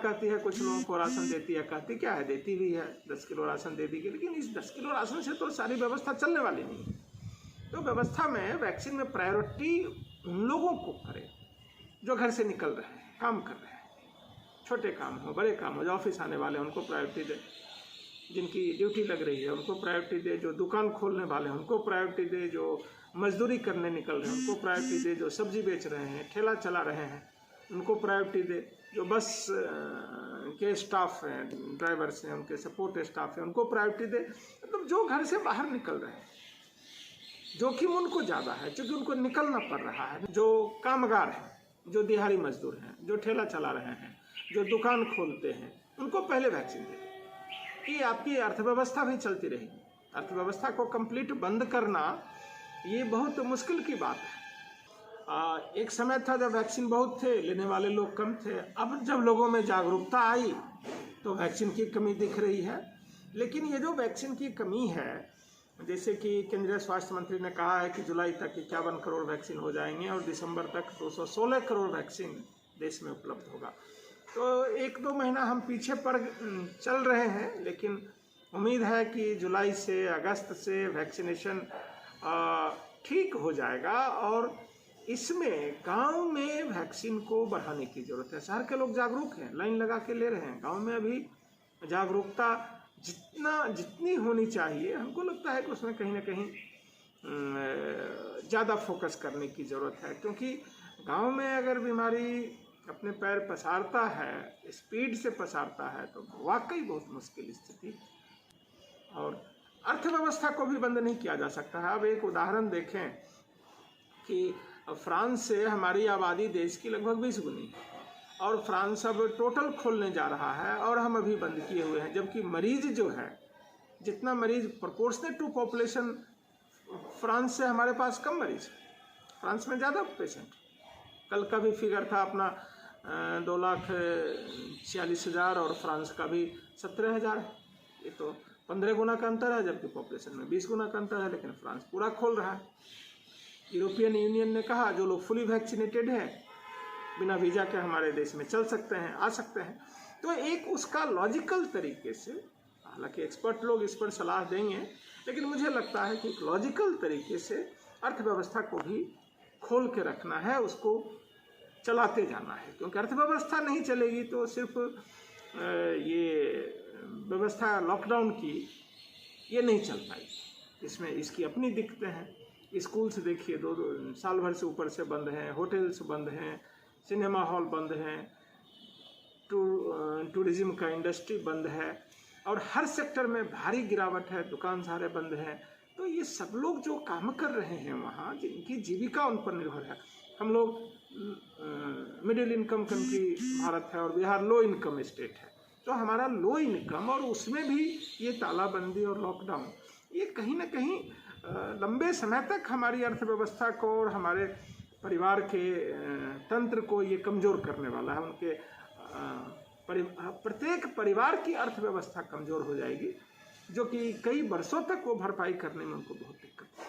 कहती है कुछ लोगों को राशन देती है, कहती क्या है, देती भी है, 10 किलो राशन दे दी गई, लेकिन इस 10 किलो राशन से तो सारी व्यवस्था चलने वाली नहीं है। तो व्यवस्था में वैक्सीन में प्रायोरिटी उन लोगों को करे जो घर से निकल रहे हैं, काम कर रहे हैं, छोटे काम हो बड़े काम हो, जो ऑफिस आने वाले हैं उनको प्रायोरिटी दे, जिनकी ड्यूटी लग रही है उनको प्रायोरिटी दे, जो दुकान खोलने वाले हैं उनको प्रायोरिटी दे, जो मजदूरी करने निकल रहे हैं उनको प्रायोरिटी दे, जो सब्जी बेच रहे हैं, ठेला चला रहे हैं उनको प्रायोरिटी दे, जो बस के स्टाफ हैं, ड्राइवर्स हैं, उनके सपोर्ट स्टाफ हैं उनको प्रायोरिटी दे। मतलब जो घर से बाहर निकल रहे हैं, जोखिम उनको ज़्यादा है क्योंकि उनको निकलना पड़ रहा है, जो कामगार हैं, जो दिहाड़ी मजदूर हैं, जो ठेला चला रहे हैं, जो दुकान खोलते हैं, उनको पहले वैक्सीन दे कि आपकी अर्थव्यवस्था भी चलती रहेगी। अर्थव्यवस्था को कंप्लीट बंद करना ये बहुत मुश्किल की बात है। एक समय था जब वैक्सीन बहुत थे, लेने वाले लोग कम थे। अब जब लोगों में जागरूकता आई तो वैक्सीन की कमी दिख रही है। लेकिन ये जो वैक्सीन की कमी है, जैसे कि केंद्रीय स्वास्थ्य मंत्री ने कहा है कि जुलाई तक 51 करोड़ वैक्सीन हो जाएंगे और दिसंबर तक 216 करोड़ वैक्सीन देश में उपलब्ध होगा। तो 1-2 महीना हम पीछे पड़ चल रहे हैं, लेकिन उम्मीद है कि जुलाई से अगस्त से वैक्सीनेशन ठीक हो जाएगा। और इसमें गांव में वैक्सीन को बढ़ाने की ज़रूरत है। शहर के लोग जागरूक हैं, लाइन लगा के ले रहे हैं। गांव में अभी जागरूकता जितनी होनी चाहिए, हमको लगता है कि उसमें कहीं ना कहीं ज़्यादा फोकस करने की ज़रूरत है, क्योंकि गांव में अगर बीमारी अपने पैर पसारता है, स्पीड से पसारता है, तो वाकई बहुत मुश्किल स्थिति। और अर्थव्यवस्था को भी बंद नहीं किया जा सकता है। अब एक उदाहरण देखें कि फ्रांस से हमारी आबादी देश की लगभग 20 गुनी है और फ्रांस अब टोटल खोलने जा रहा है और हम अभी बंद किए हुए हैं, जबकि मरीज जो है, जितना मरीज प्रोपोर्शनेट टू पॉपुलेशन, फ्रांस से हमारे पास कम मरीज है, फ्रांस में ज़्यादा पेशेंट। कल का भी फिगर था अपना 2,46,000 और फ्रांस का भी 17,000 है। ये तो 15 गुना का अंतर है, जबकि पॉपुलेशन में 20 गुना का अंतर है। लेकिन फ्रांस पूरा खोल रहा है। यूरोपियन यूनियन ने कहा जो लोग फुली वैक्सीनेटेड हैं बिना वीज़ा के हमारे देश में चल सकते हैं, आ सकते हैं। तो एक उसका लॉजिकल तरीके से, हालांकि एक्सपर्ट लोग इस पर सलाह देंगे, लेकिन मुझे लगता है कि एक लॉजिकल तरीके से अर्थव्यवस्था को भी खोल के रखना है, उसको चलाते जाना है। क्योंकि अर्थव्यवस्था नहीं चलेगी तो सिर्फ ये व्यवस्था लॉकडाउन की ये नहीं चल पाएगी। इसमें इसकी अपनी दिक्कतें हैं। स्कूल से देखिए 2 साल भर से ऊपर से बंद हैं, होटल्स बंद हैं, सिनेमा हॉल बंद हैं, टूरिज्म का इंडस्ट्री बंद है और हर सेक्टर में भारी गिरावट है, दुकान सारे बंद हैं। तो ये सब लोग जो काम कर रहे हैं वहाँ, जिनकी जीविका उन पर निर्भर है। हम लोग मिडिल इनकम कंट्री भारत है और बिहार लो इनकम स्टेट है। तो हमारा लो इनकम और उसमें भी ये तालाबंदी और लॉकडाउन, ये कहीं ना कहीं लंबे समय तक हमारी अर्थव्यवस्था को और हमारे परिवार के तंत्र को ये कमज़ोर करने वाला है। उनके प्रत्येक परिवार की अर्थव्यवस्था कमज़ोर हो जाएगी, जो कि कई वर्षों तक वो भरपाई करने में उनको बहुत दिक्कत है।